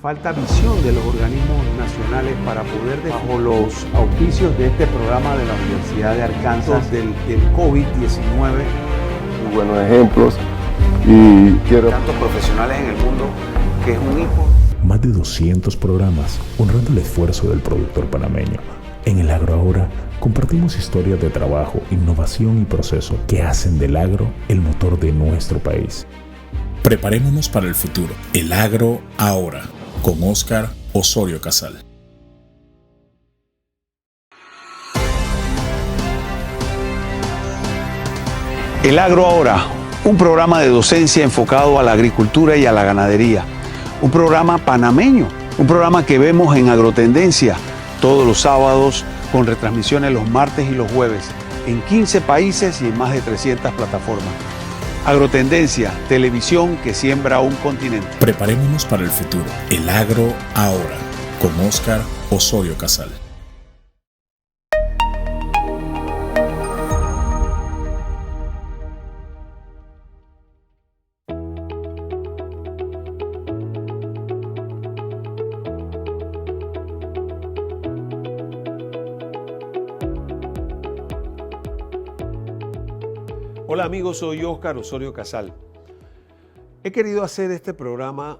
falta visión de los organismos nacionales para poder, bajo los auspicios de este programa de la Universidad de Arkansas del COVID-19. Muy buenos ejemplos y quiero tantos profesionales en el mundo que es un hijo. Más de 200 programas honrando el esfuerzo del productor panameño. En el Agro Ahora compartimos historias de trabajo, innovación y proceso que hacen del agro el motor de nuestro país. Preparémonos para el futuro. El Agro Ahora, con Óscar Osorio Casal. El Agro Ahora, un programa de docencia enfocado a la agricultura y a la ganadería. Un programa panameño, un programa que vemos en Agrotendencia todos los sábados, con retransmisiones los martes y los jueves, en 15 países y en más de 300 plataformas. Agrotendencia, televisión que siembra un continente. Preparémonos para el futuro. El Agro Ahora, con Óscar Osorio Casal. Hola amigos, soy Óscar Osorio Casal. He querido hacer este programa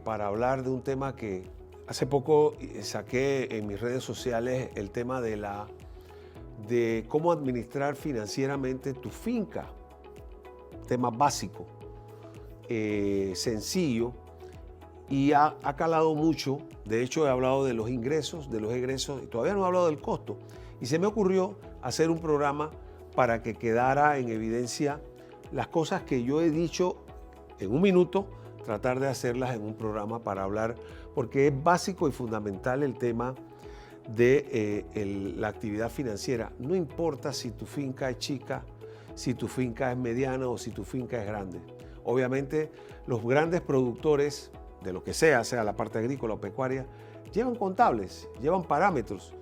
para hablar de un tema que hace poco saqué en mis redes sociales, el tema de cómo administrar financieramente tu finca. Tema básico, sencillo y ha calado mucho. De hecho, he hablado de los ingresos, de los egresos y todavía no he hablado del costo. Y se me ocurrió hacer un programa para que quedara en evidencia las cosas que yo he dicho en un minuto, tratar de hacerlas en un programa para hablar, porque es básico y fundamental el tema de la actividad financiera. No importa si tu finca es chica, si tu finca es mediana o si tu finca es grande. Obviamente los grandes productores de lo que sea la parte agrícola o pecuaria, llevan contables, llevan parámetros.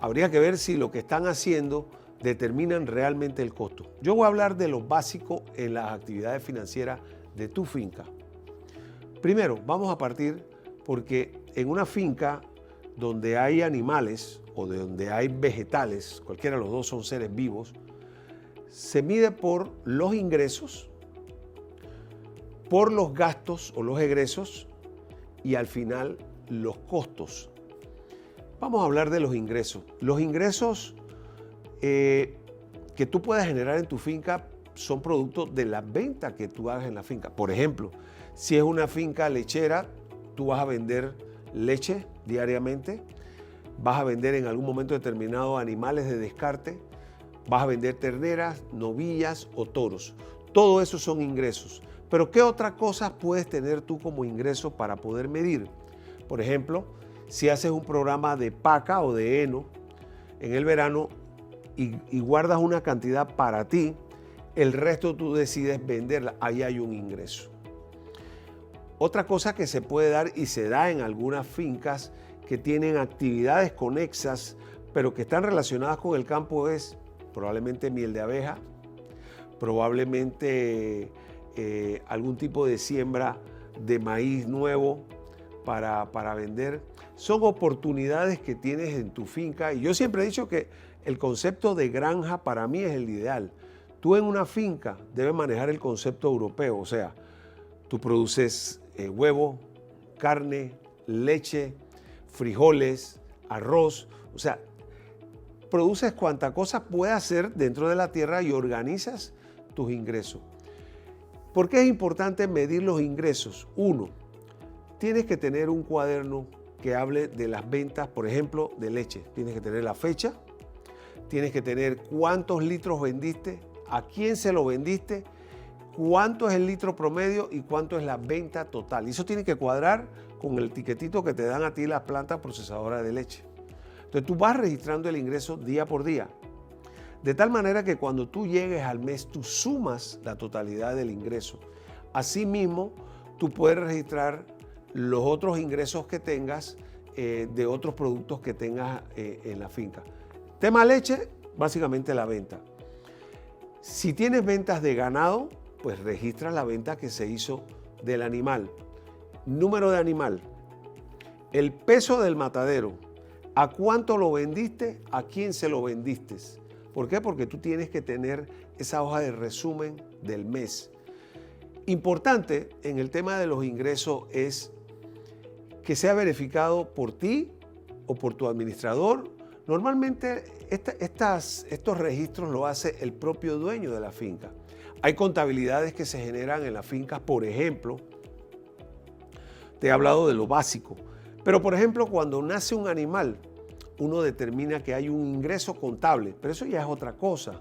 Habría que ver si lo que están haciendo determinan realmente el costo. Yo voy a hablar de lo básico en las actividades financieras de tu finca. Primero, vamos a partir porque en una finca donde hay animales o donde hay vegetales, cualquiera de los dos son seres vivos, se mide por los ingresos, por los gastos o los egresos y al final los costos. Vamos a hablar de los ingresos. Los ingresos que tú puedas generar en tu finca son productos de la venta que tú hagas en la finca. Por ejemplo, si es una finca lechera, tú vas a vender leche diariamente, vas a vender en algún momento determinado animales de descarte, vas a vender terneras, novillas o toros. Todo eso son ingresos. Pero ¿qué otras cosas puedes tener tú como ingreso para poder medir? Por ejemplo, si haces un programa de paca o de heno en el verano, y guardas una cantidad para ti, el resto tú decides venderla, ahí hay un ingreso. Otra cosa que se puede dar y se da en algunas fincas que tienen actividades conexas, pero que están relacionadas con el campo es probablemente miel de abeja, probablemente algún tipo de siembra de maíz nuevo para vender. Son oportunidades que tienes en tu finca y yo siempre he dicho que el concepto de granja para mí es el ideal. Tú en una finca debes manejar el concepto europeo, o sea, tú produces huevo, carne, leche, frijoles, arroz, o sea, produces cuanta cosa puedas hacer dentro de la tierra y organizas tus ingresos. ¿Por qué es importante medir los ingresos? Uno, tienes que tener un cuaderno que hable de las ventas, por ejemplo, de leche. Tienes que tener la fecha, tienes que tener cuántos litros vendiste, a quién se lo vendiste, cuánto es el litro promedio y cuánto es la venta total. Y eso tiene que cuadrar con el tiquetito que te dan a ti las plantas procesadoras de leche. Entonces tú vas registrando el ingreso día por día. De tal manera que cuando tú llegues al mes, tú sumas la totalidad del ingreso. Asimismo, tú puedes registrar los otros ingresos que tengas de otros productos que tengas en la finca. Tema leche, básicamente la venta. Si tienes ventas de ganado, pues registra la venta que se hizo del animal. Número de animal, el peso del matadero, a cuánto lo vendiste, a quién se lo vendiste. ¿Por qué? Porque tú tienes que tener esa hoja de resumen del mes. Importante en el tema de los ingresos es que sea verificado por ti o por tu administrador. Normalmente estos registros lo hace el propio dueño de la finca. Hay contabilidades que se generan en las fincas, por ejemplo, te he hablado de lo básico, pero por ejemplo cuando nace un animal, uno determina que hay un ingreso contable, pero eso ya es otra cosa.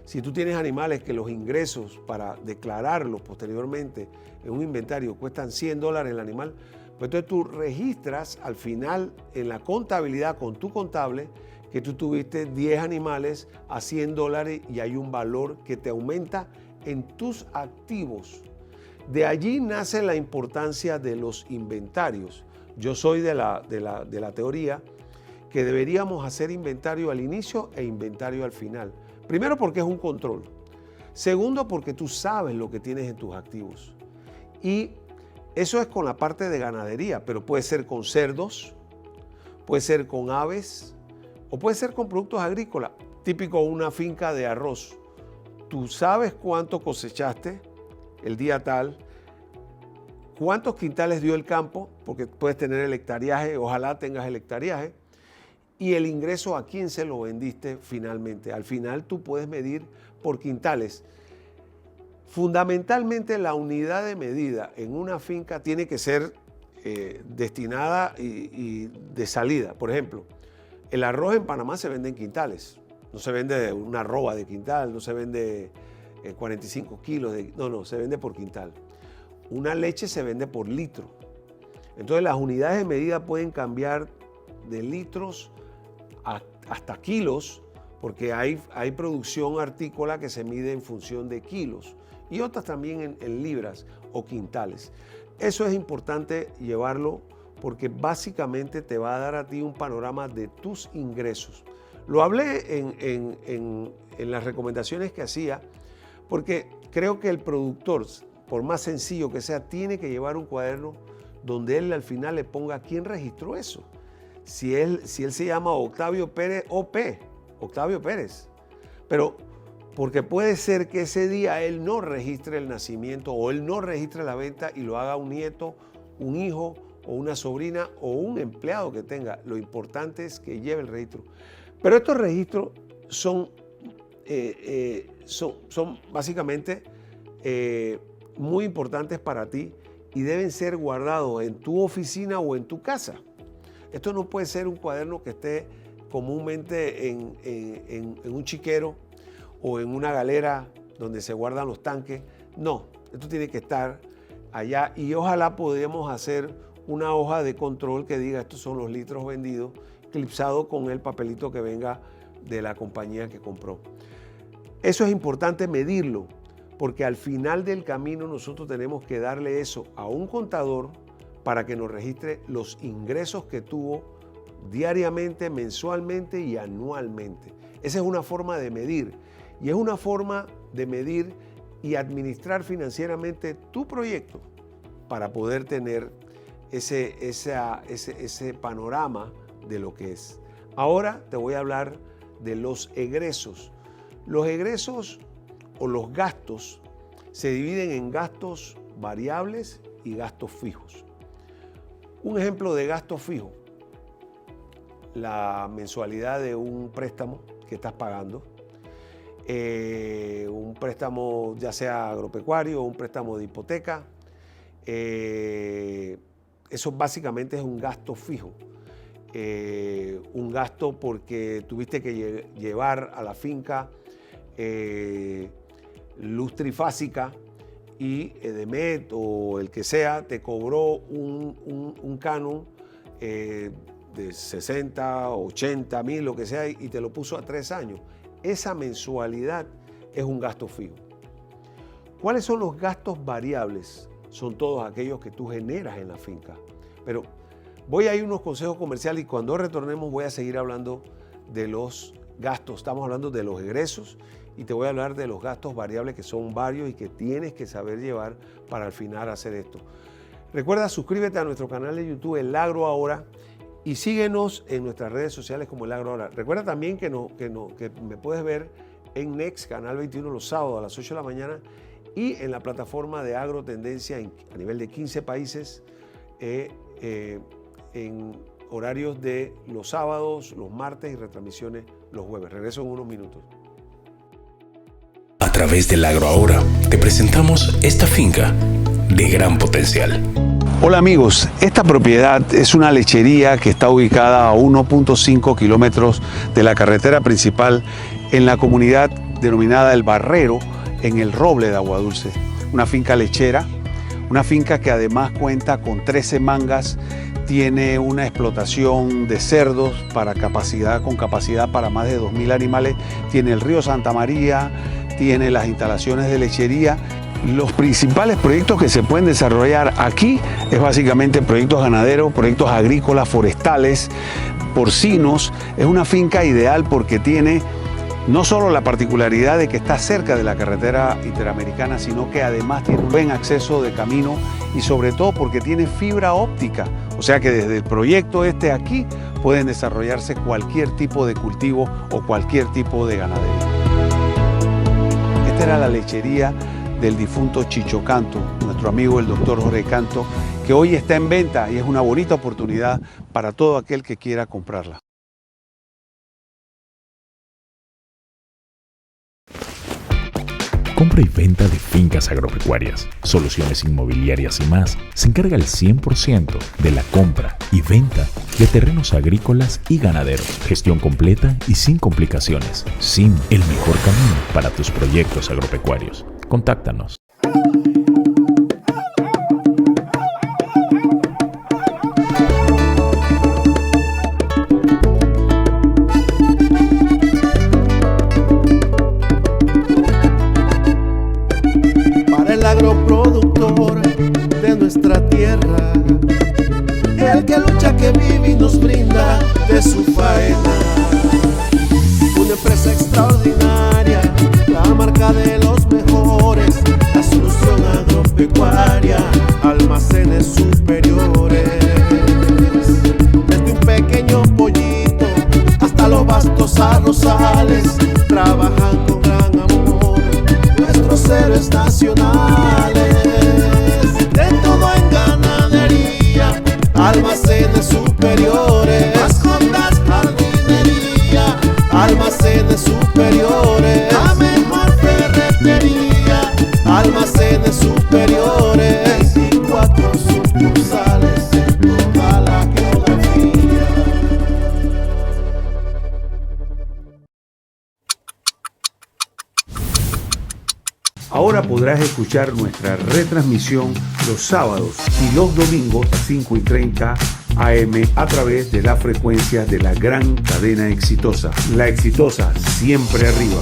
Si tú tienes animales que los ingresos para declararlos posteriormente en un inventario cuestan $100 el animal, pues entonces tú registras al final en la contabilidad con tu contable que tú tuviste 10 animales a $100 y hay un valor que te aumenta en tus activos. De allí nace la importancia de los inventarios. Yo soy de la teoría que deberíamos hacer inventario al inicio e inventario al final. Primero porque es un control. Segundo porque tú sabes lo que tienes en tus activos. Y eso es con la parte de ganadería, pero puede ser con cerdos, puede ser con aves o puede ser con productos agrícolas. Típico una finca de arroz. Tú sabes cuánto cosechaste el día tal, cuántos quintales dio el campo, porque puedes tener el hectariaje, ojalá tengas el hectariaje, y el ingreso a quién se lo vendiste finalmente. Al final tú puedes medir por quintales. Fundamentalmente la unidad de medida en una finca tiene que ser destinada y de salida. Por ejemplo, el arroz en Panamá se vende en quintales. No se vende una arroba de quintal, no se vende 45 kilos, no, se vende por quintal. Una leche se vende por litro. Entonces las unidades de medida pueden cambiar de litros hasta kilos, porque hay producción artícola que se mide en función de kilos y otras también en libras o quintales. Eso es importante llevarlo porque básicamente te va a dar a ti un panorama de tus ingresos. Lo hablé en las recomendaciones que hacía porque creo que el productor, por más sencillo que sea, tiene que llevar un cuaderno donde él al final le ponga quién registró eso. Si él se llama Octavio Pérez OP, Octavio Pérez, pero porque puede ser que ese día él no registre el nacimiento o él no registre la venta y lo haga un nieto, un hijo o una sobrina o un empleado que tenga. Lo importante es que lleve el registro. Pero estos registros son básicamente muy importantes para ti y deben ser guardados en tu oficina o en tu casa. Esto no puede ser un cuaderno que esté comúnmente en un chiquero o en una galera donde se guardan los tanques. No, esto tiene que estar allá y ojalá podamos hacer una hoja de control que diga estos son los litros vendidos, clipsado con el papelito que venga de la compañía que compró. Eso es importante medirlo, porque al final del camino nosotros tenemos que darle eso a un contador para que nos registre los ingresos que tuvo diariamente, mensualmente y anualmente. Esa es una forma de medir y es una forma de medir y administrar financieramente tu proyecto para poder tener ese panorama de lo que es. Ahora te voy a hablar de los egresos. Los egresos o los gastos se dividen en gastos variables y gastos fijos. Un ejemplo de gasto fijo, la mensualidad de un préstamo que estás pagando, un préstamo ya sea agropecuario o un préstamo de hipoteca, eso básicamente es un gasto fijo. Un gasto porque tuviste que llevar a la finca luz trifásica y EDEMET o el que sea te cobró un canon de 60, 80 mil, lo que sea, y te lo puso a 3 años. Esa mensualidad es un gasto fijo. ¿Cuáles son los gastos variables? Son todos aquellos que tú generas en la finca. Pero voy a ir a unos consejos comerciales y cuando retornemos voy a seguir hablando de los gastos. Estamos hablando de los egresos y te voy a hablar de los gastos variables que son varios y que tienes que saber llevar para al final hacer esto. Recuerda, suscríbete a nuestro canal de YouTube El Agro Ahora y síguenos en nuestras redes sociales como El Agro Ahora. Recuerda también que me puedes ver en Next, Canal 21, los sábados a las 8 de la mañana y en la plataforma de Agro Tendencia a nivel de 15 países en horarios de los sábados, los martes y retransmisiones los jueves. Regreso en unos minutos. A través del Agro Ahora te presentamos esta finca de gran potencial. Hola amigos, esta propiedad es una lechería que está ubicada a 1.5 kilómetros de la carretera principal en la comunidad denominada El Barrero, en el Roble de Aguadulce. Una finca lechera, una finca que además cuenta con 13 mangas, tiene una explotación de cerdos con capacidad para más de 2.000 animales, tiene el río Santa María, tiene las instalaciones de lechería. Los principales proyectos que se pueden desarrollar aquí es básicamente proyectos ganaderos, proyectos agrícolas, forestales, porcinos. Es una finca ideal porque tiene no solo la particularidad de que está cerca de la carretera interamericana, sino que además tiene un buen acceso de camino y sobre todo porque tiene fibra óptica. O sea que desde el proyecto aquí pueden desarrollarse cualquier tipo de cultivo o cualquier tipo de ganadería. Esta era la lechería del difunto Chicho Canto, nuestro amigo el doctor Jorge Canto, que hoy está en venta y es una bonita oportunidad para todo aquel que quiera comprarla. Compra y venta de fincas agropecuarias, soluciones inmobiliarias y más. Se encarga el 100% de la compra y venta de terrenos agrícolas y ganaderos. Gestión completa y sin complicaciones. SIM, el mejor camino para tus proyectos agropecuarios. Contáctanos. Agroproductor de nuestra tierra, el que lucha, que vive y nos brinda de su faena. Una empresa extraordinaria, la marca de los mejores, la solución agropecuaria, almacenes superiores. Desde un pequeño pollito hasta los vastos arrozales, trabajan con gran amor nuestros héroes nacionales. De todo en ganadería, almacenes superiores, mascotas, jardinería, almacenes superiores, la mejor ferretería, almacenes superiores, 24 sucursales en toda la geografía. Ahora podrás escuchar nuestra retransmisión los sábados y los domingos 5:30 AM a través de las frecuencias de la gran cadena Exitosa. La Exitosa, siempre arriba.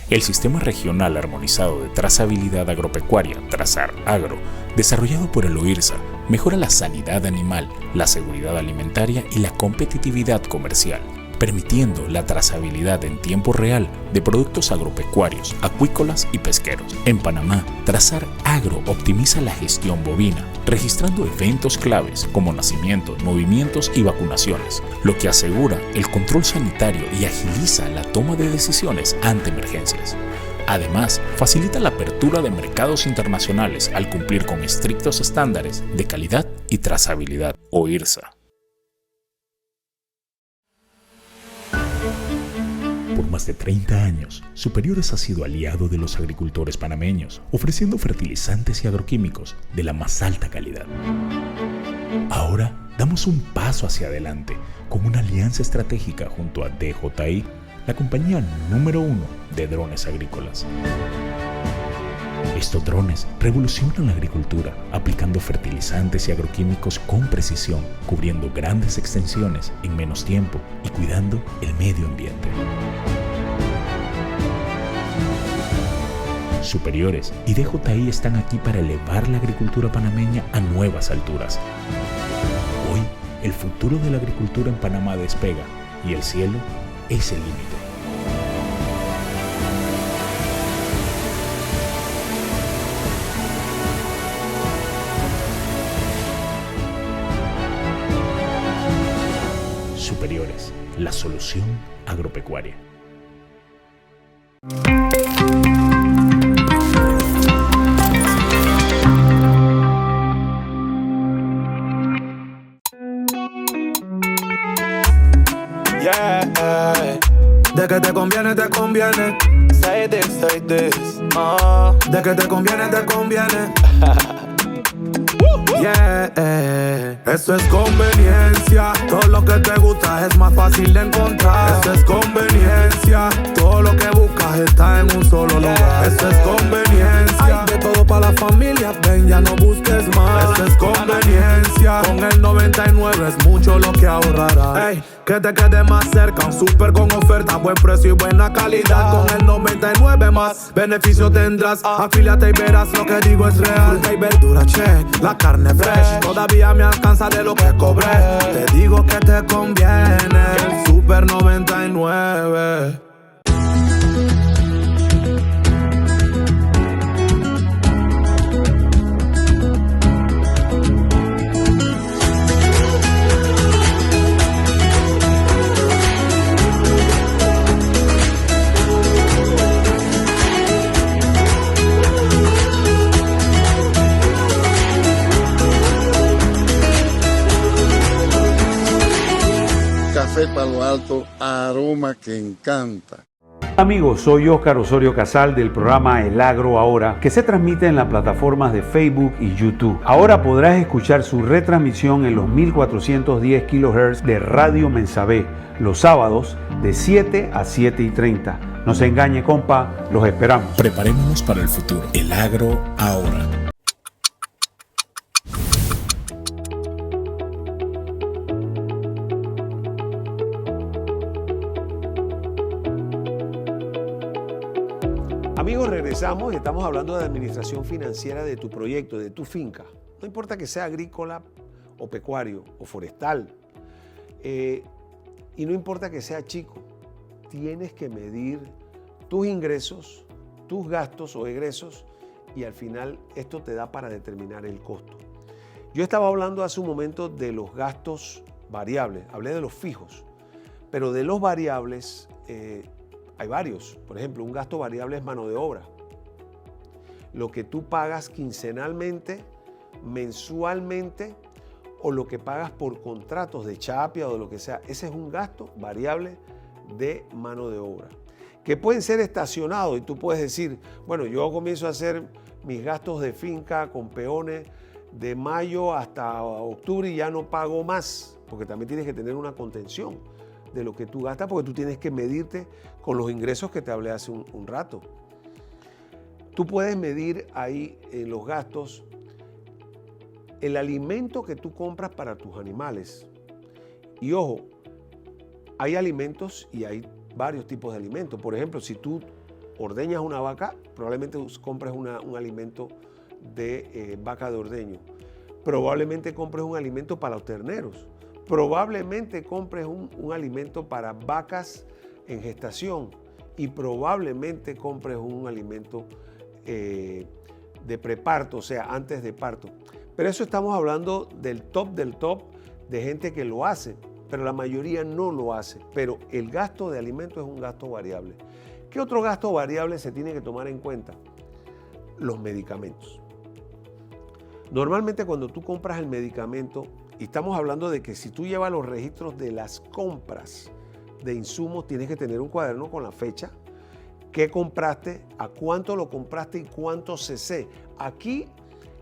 El Sistema Regional Armonizado de Trazabilidad Agropecuaria, Trazar Agro, desarrollado por el OIRSA, mejora la sanidad animal, la seguridad alimentaria y la competitividad comercial, permitiendo la trazabilidad en tiempo real de productos agropecuarios, acuícolas y pesqueros. En Panamá, Trazar Agro optimiza la gestión bovina, registrando eventos claves como nacimientos, movimientos y vacunaciones, lo que asegura el control sanitario y agiliza la toma de decisiones ante emergencias. Además, facilita la apertura de mercados internacionales al cumplir con estrictos estándares de calidad y trazabilidad. OIRSA. Por más de 30 años, Superiores ha sido aliado de los agricultores panameños, ofreciendo fertilizantes y agroquímicos de la más alta calidad. Ahora damos un paso hacia adelante con una alianza estratégica junto a DJI, la compañía número 1 de drones agrícolas. Estos drones revolucionan la agricultura, aplicando fertilizantes y agroquímicos con precisión, cubriendo grandes extensiones en menos tiempo y cuidando el medio ambiente. Superiores y DJI están aquí para elevar la agricultura panameña a nuevas alturas. Hoy, el futuro de la agricultura en Panamá despega y el cielo es el límite. mayores. La solución agropecuaria. Yeah, de que te conviene, te conviene. Say this, de que te conviene, te conviene. Yeah, eso es conveniencia. Todo lo que te gusta es más fácil de encontrar. Eso es conveniencia. Todo lo que buscas está en un solo lugar. Eso es conveniencia. Hay de todo para la familia. Ven, ya no busques más. Eso es conveniencia. Con el 99 es mucho lo que ahorrarás. Ey, que te quede más cerca. Un súper con oferta, buen precio y buena calidad. Con el 99 más beneficio tendrás. Afíliate y verás lo que digo es real. Fruta y verdura, check. La carne fresh. Todavía me alcanza de lo que cobré. Te digo que te conviene. El Super 99. Café Palo Alto, aroma que encanta. Amigos, soy Óscar Osorio Casal del programa El Agro Ahora, que se transmite en las plataformas de Facebook y YouTube. Ahora podrás escuchar su retransmisión en los 1410 kHz de Radio Mensabé, los sábados de 7 a 7:30. No se engañe, compa, los esperamos. Preparémonos para el futuro. El Agro Ahora. Amigos, regresamos y estamos hablando de administración financiera de tu proyecto, de tu finca. No importa que sea agrícola o pecuario o forestal. Y no importa que sea chico. Tienes que medir tus ingresos, tus gastos o egresos y al final esto te da para determinar el costo. Yo estaba hablando hace un momento de los gastos variables. Hablé de los fijos, pero de los variables hay varios. Por ejemplo, un gasto variable es mano de obra. Lo que tú pagas quincenalmente, mensualmente o lo que pagas por contratos de chapia o de lo que sea. Ese es un gasto variable de mano de obra. Que pueden ser estacionados y tú puedes decir, bueno, yo comienzo a hacer mis gastos de finca con peones de mayo hasta octubre y ya no pago más, porque también tienes que tener una contención de lo que tú gastas, porque tú tienes que medirte con los ingresos que te hablé hace un rato. Tú puedes medir ahí en los gastos el alimento que tú compras para tus animales. Y ojo, hay alimentos y hay varios tipos de alimentos. Por ejemplo, si tú ordeñas una vaca, probablemente compres un alimento de vaca de ordeño. Probablemente compres un alimento para los terneros. Probablemente compres un alimento para vacas en gestación y probablemente compres un alimento de preparto, o sea, antes de parto. Pero eso estamos hablando del top de gente que lo hace, pero la mayoría no lo hace. Pero el gasto de alimentos es un gasto variable. ¿Qué otro gasto variable se tiene que tomar en cuenta? Los medicamentos. Normalmente cuando tú compras el medicamento, y estamos hablando de que si tú llevas los registros de las compras de insumos, tienes que tener un cuaderno con la fecha, qué compraste, a cuánto lo compraste y cuánto cc. Aquí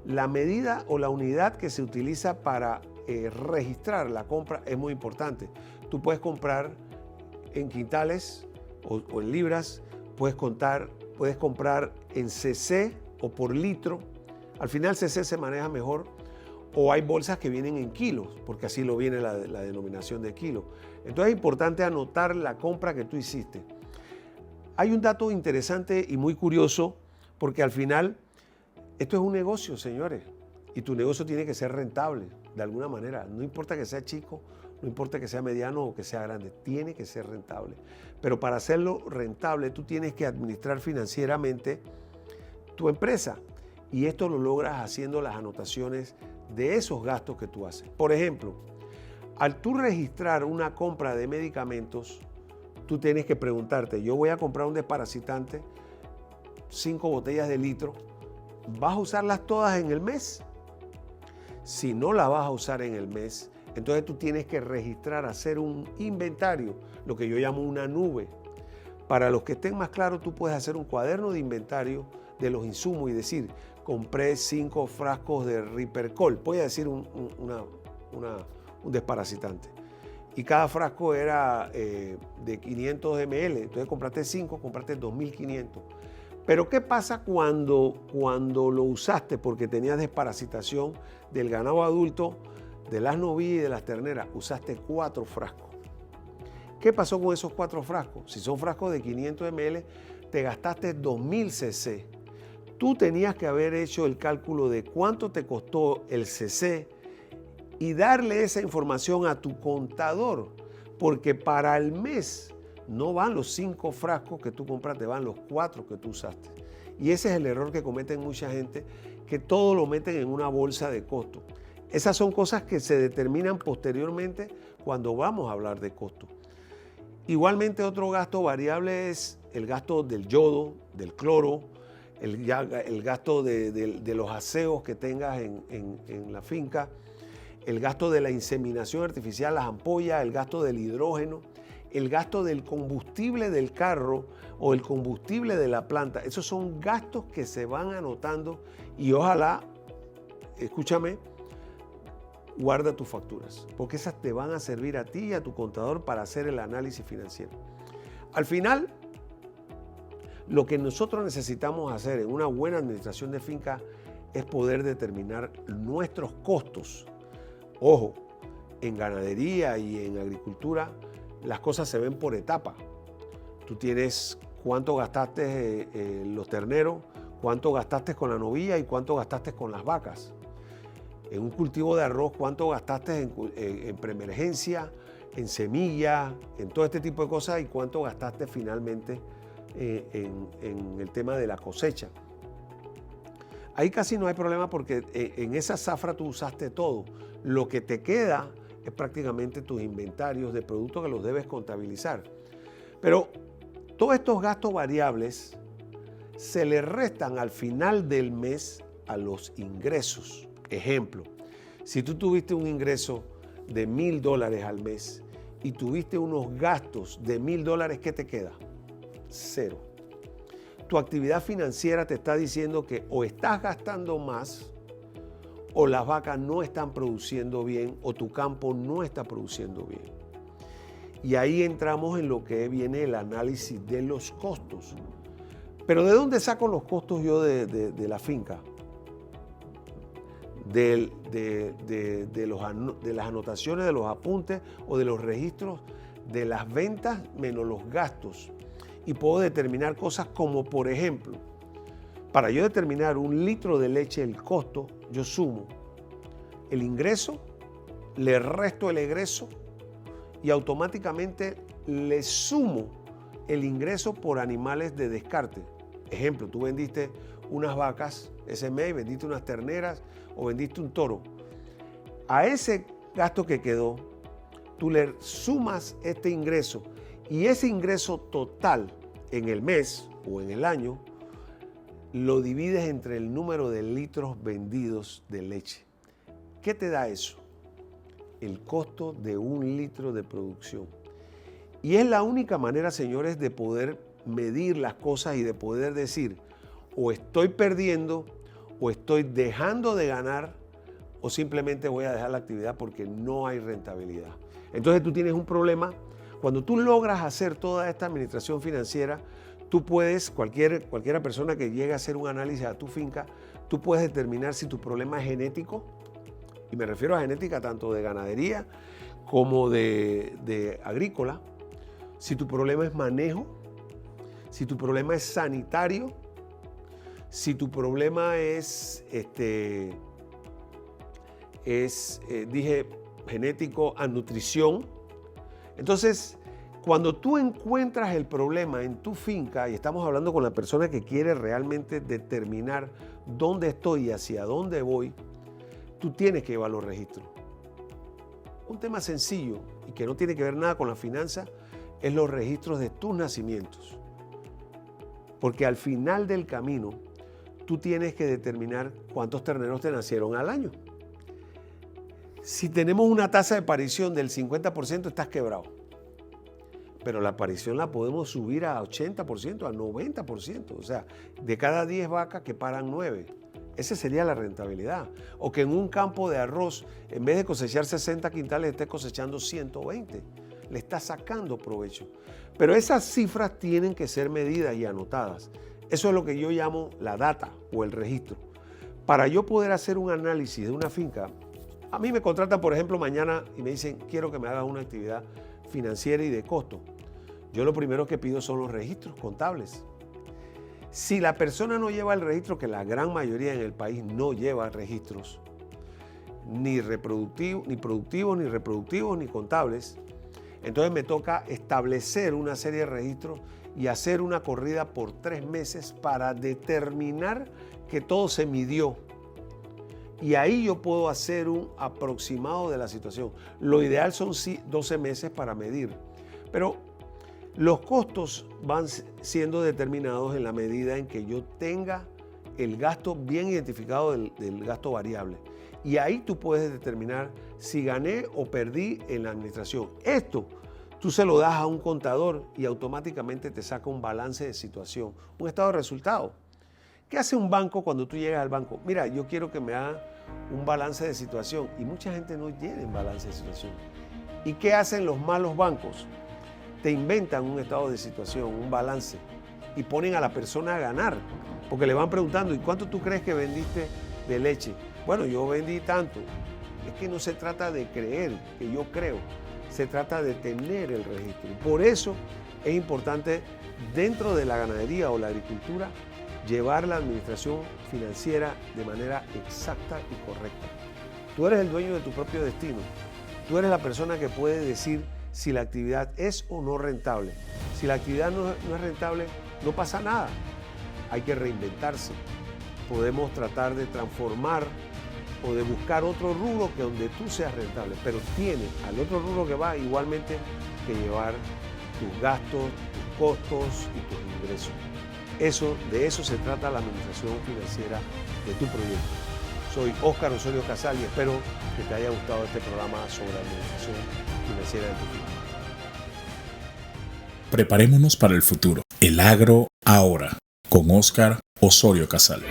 la medida o la unidad que se utiliza para registrar la compra es muy importante. Tú puedes comprar en quintales o en libras, puedes comprar en cc o por litro. Al final cc se maneja mejor. O hay bolsas que vienen en kilos, porque así lo viene la denominación de kilo. Entonces es importante anotar la compra que tú hiciste. Hay un dato interesante y muy curioso, porque al final esto es un negocio, señores, y tu negocio tiene que ser rentable de alguna manera. No importa que sea chico, no importa que sea mediano o que sea grande, tiene que ser rentable. Pero para hacerlo rentable, tú tienes que administrar financieramente tu empresa. Y esto lo logras haciendo las anotaciones de esos gastos que tú haces. Por ejemplo, Al tú registrar una compra de medicamentos, tú tienes que preguntarte, yo voy a comprar un desparasitante, 5 botellas de litro, ¿vas a usarlas todas en el mes? Si no las vas a usar en el mes, entonces tú tienes que registrar, hacer un inventario, lo que yo llamo una nube. Para los que estén más claros, tú puedes hacer un cuaderno de inventario de los insumos y decir, compré 5 frascos de Ripercol, voy a decir un desparasitante. Y cada frasco era de 500 ml, entonces compraste 5, compraste 2.500. Pero ¿qué pasa cuando lo usaste porque tenías desparasitación del ganado adulto, de las novillas y de las terneras? Usaste 4 frascos. ¿Qué pasó con esos 4 frascos? Si son frascos de 500 ml, te gastaste 2.000 cc. Tú tenías que haber hecho el cálculo de cuánto te costó el cc y darle esa información a tu contador, porque para el mes no van los 5 frascos que tú compraste, van los 4 que tú usaste. Y ese es el error que cometen mucha gente, que todo lo meten en una bolsa de costo. Esas son cosas que se determinan posteriormente cuando vamos a hablar de costo. Igualmente, otro gasto variable es el gasto del yodo, del cloro, el gasto de los aseos que tengas en la finca, el gasto de la inseminación artificial, las ampollas, el gasto del hidrógeno, el gasto del combustible del carro o el combustible de la planta. Esos son gastos que se van anotando y ojalá, escúchame, guarda tus facturas, porque esas te van a servir a ti y a tu contador para hacer el análisis financiero. Al final, lo que nosotros necesitamos hacer en una buena administración de finca es poder determinar nuestros costos. Ojo, en ganadería y en agricultura las cosas se ven por etapa. Tú tienes cuánto gastaste los terneros, cuánto gastaste con la novilla y cuánto gastaste con las vacas. En un cultivo de arroz, cuánto gastaste en preemergencia, en semilla, en todo este tipo de cosas y cuánto gastaste finalmente en el tema de la cosecha. Ahí casi no hay problema porque en esa zafra tú usaste todo. Lo que te queda es prácticamente tus inventarios de productos que los debes contabilizar. Pero todos estos gastos variables se le restan al final del mes a los ingresos. Ejemplo, si tú tuviste un ingreso de $1,000 al mes y tuviste unos gastos de $1,000, ¿qué te queda? 0. Tu actividad financiera te está diciendo que o estás gastando más o las vacas no están produciendo bien o tu campo no está produciendo bien. Y ahí entramos en lo que viene el análisis de los costos. Pero ¿de dónde saco los costos yo de la finca? De las anotaciones, de los apuntes o de los registros de las ventas menos los gastos. Y puedo determinar cosas como, por ejemplo, para yo determinar 1 litro de leche, el costo, yo sumo el ingreso, le resto el egreso y automáticamente le sumo el ingreso por animales de descarte. Ejemplo, tú vendiste unas vacas ese mes, vendiste unas terneras o vendiste un toro. A ese gasto que quedó, tú le sumas este ingreso y ese ingreso total en el mes o en el año lo divides entre el número de litros vendidos de leche. ¿Qué te da eso? El costo de 1 litro de producción. Y es la única manera, señores, de poder medir las cosas y de poder decir o estoy perdiendo o estoy dejando de ganar o simplemente voy a dejar la actividad porque no hay rentabilidad. Entonces tú tienes un problema. Cuando tú logras hacer toda esta administración financiera, tú puedes, cualquiera persona que llegue a hacer un análisis a tu finca, tú puedes determinar si tu problema es genético, y me refiero a genética tanto de ganadería como de agrícola, si tu problema es manejo, si tu problema es sanitario, si tu problema es, dije, genético a nutrición. Entonces, cuando tú encuentras el problema en tu finca, y estamos hablando con la persona que quiere realmente determinar dónde estoy y hacia dónde voy, tú tienes que llevar los registros. Un tema sencillo y que no tiene que ver nada con la finanza es los registros de tus nacimientos. Porque al final del camino, tú tienes que determinar cuántos terneros te nacieron al año. Si tenemos una tasa de parición del 50%, estás quebrado. Pero la parición la podemos subir a 80%, a 90%. O sea, de cada 10 vacas que paran 9. Esa sería la rentabilidad. O que en un campo de arroz, en vez de cosechar 60 quintales, estés cosechando 120. Le estás sacando provecho. Pero esas cifras tienen que ser medidas y anotadas. Eso es lo que yo llamo la data o el registro. Para yo poder hacer un análisis de una finca, a mí me contratan, por ejemplo, mañana y me dicen, quiero que me hagas una actividad financiera y de costo. Yo lo primero que pido son los registros contables. Si la persona no lleva el registro, que la gran mayoría en el país no lleva registros, ni productivos, ni reproductivos, ni contables, entonces me toca establecer una serie de registros y hacer una corrida por 3 meses para determinar que todo se midió. Y ahí yo puedo hacer un aproximado de la situación. Lo ideal son 12 meses para medir. Pero los costos van siendo determinados en la medida en que yo tenga el gasto bien identificado del gasto variable. Y ahí tú puedes determinar si gané o perdí en la administración. Esto tú se lo das a un contador y automáticamente te saca un balance de situación, un estado de resultado. ¿Qué hace un banco cuando tú llegas al banco? Mira, yo quiero que me hagan un balance de situación y mucha gente no tiene balance de situación. ¿Y qué hacen los malos bancos? Te inventan un estado de situación, un balance y ponen a la persona a ganar porque le van preguntando, ¿y cuánto tú crees que vendiste de leche? Bueno, yo vendí tanto. Es que no se trata de creer, que yo creo, se trata de tener el registro. Y por eso es importante dentro de la ganadería o la agricultura llevar la administración financiera de manera exacta y correcta. Tú eres el dueño de tu propio destino. Tú eres la persona que puede decir si la actividad es o no rentable. Si la actividad no es rentable, no pasa nada. Hay que reinventarse. Podemos tratar de transformar o de buscar otro rubro que donde tú seas rentable, pero tiene al otro rubro que va igualmente que llevar tus gastos, tus costos y tus ingresos. De eso se trata la administración financiera de tu proyecto. Soy Óscar Osorio Casal y espero que te haya gustado este programa sobre la administración financiera de tu finca. Preparémonos para el futuro. El agro ahora, con Óscar Osorio Casal.